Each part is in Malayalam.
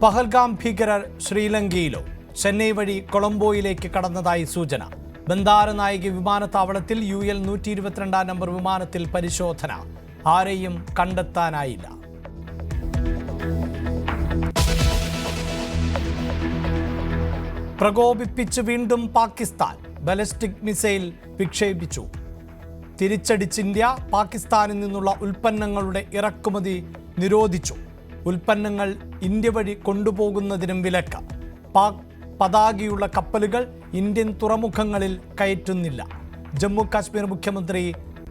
പഹൽഗാം ഭീകരർ ശ്രീലങ്കയിലോ ചെന്നൈ വഴി കൊളംബോയിലേക്ക് കടന്നതായി സൂചന. ബന്ദാരനായിക വിമാനത്താവളത്തിൽ UL 122 നമ്പർ വിമാനത്തിൽ പരിശോധന. ആരെയും കണ്ടെത്താനായില്ല. പ്രകോപിപ്പിച്ച് വീണ്ടും പാകിസ്ഥാൻ ബാലിസ്റ്റിക് മിസൈൽ വിക്ഷേപിച്ചു. തിരിച്ചടിച്ച് ഇന്ത്യ പാകിസ്ഥാനിൽ നിന്നുള്ള ഉൽപ്പന്നങ്ങളുടെ ഇറക്കുമതി നിരോധിച്ചു. ഉൽപ്പന്നങ്ങൾ ഇന്ത്യ വഴി കൊണ്ടുപോകുന്നതിനും വിലക്ക്. പാക് പതാകയുള്ള കപ്പലുകൾ ഇന്ത്യൻ തുറമുഖങ്ങളിൽ കയറ്റുന്നില്ല. ജമ്മു കാശ്മീർ മുഖ്യമന്ത്രി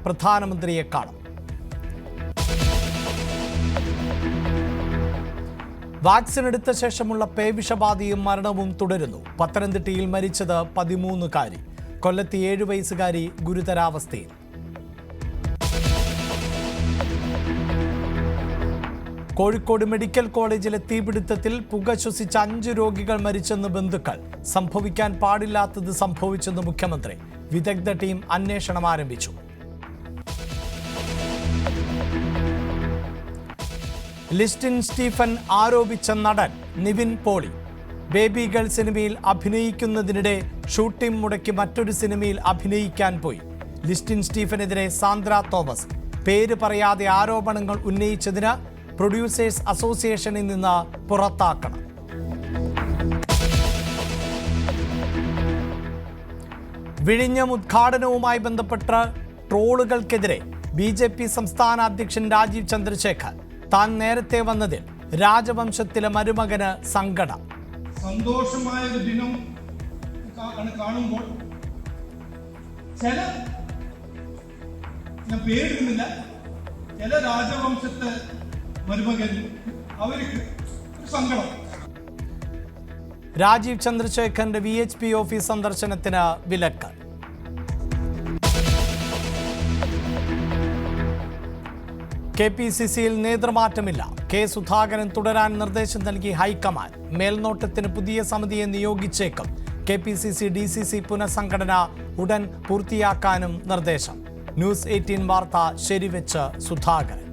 പ്രധാനമന്ത്രിയെ കാണും. വാക്സിൻ എടുത്ത ശേഷമുള്ള പേവിഷബാധയും മരണവും തുടരുന്നു. പത്തനംതിട്ടയിൽ മരിച്ചത് 13-കാരി. കൊല്ലത്ത് 7 വയസ്സുകാരി ഗുരുതരാവസ്ഥയിൽ. കോഴിക്കോട് മെഡിക്കൽ കോളേജിലെ തീപിടുത്തത്തിൽ പുക ശ്വസിച്ച 5 രോഗികൾ മരിച്ചെന്ന് ബന്ധുക്കൾ. സംഭവിക്കാൻ പാടില്ലാത്തത് സംഭവിച്ചെന്ന് മുഖ്യമന്ത്രി. വിദഗ്ധ ടീം അന്വേഷണം ആരംഭിച്ചു. ലിസ്റ്റിൻ സ്റ്റീഫൻ ആരോപിച്ച നടൻ നിവിൻ പോളി. ബേബി ഗേൾ സിനിമയിൽ അഭിനയിക്കുന്നതിനിടെ ഷൂട്ടിംഗ് മുടക്കി മറ്റൊരു സിനിമയിൽ അഭിനയിക്കാൻ പോയി. ലിസ്റ്റിൻ സ്റ്റീഫനെതിരെ സാന്ദ്ര തോമസ്. പേര് പറയാതെ ആരോപണങ്ങൾ ഉന്നയിച്ചതിന് പ്രൊഡ്യൂസേഴ്സ് അസോസിയേഷനിൽ നിന്ന് പുറത്താക്കണം. വിഴിഞ്ഞം ഉദ്ഘാടനവുമായി ബന്ധപ്പെട്ട ട്രോളുകൾക്കെതിരെ BJP സംസ്ഥാന അധ്യക്ഷൻ രാജീവ് ചന്ദ്രശേഖർ. താൻ നേരത്തെ വന്നതിൽ രാജവംശത്തിലെ മരുമകന് സങ്കടം. സന്തോഷമായ ഒരു ദിനം കാണുമ്പോൾ ഞാൻ പേരിടുന്നില്ല, ചില രാജവംശത്തെ മരുമകൻ അവർക്ക് സങ്കടം. രാജീവ് ചന്ദ്രശേഖറിന്റെ VHP ഓഫീസ് സന്ദർശനത്തിന് വിലക്ക്. KPCCയിൽ നേതൃമാറ്റമില്ല. K സുധാകരൻ തുടരാൻ നിർദ്ദേശം നൽകി ഹൈക്കമാൻഡ്. മേൽനോട്ടത്തിന് പുതിയ സമിതിയെ നിയോഗിച്ചേക്കും. KPCC DCC പുനഃസംഘടന ഉടൻ പൂർത്തിയാക്കാനും നിർദ്ദേശം. ന്യൂസ് 18 വാർത്ത ശരിവെച്ച് സുധാകരൻ.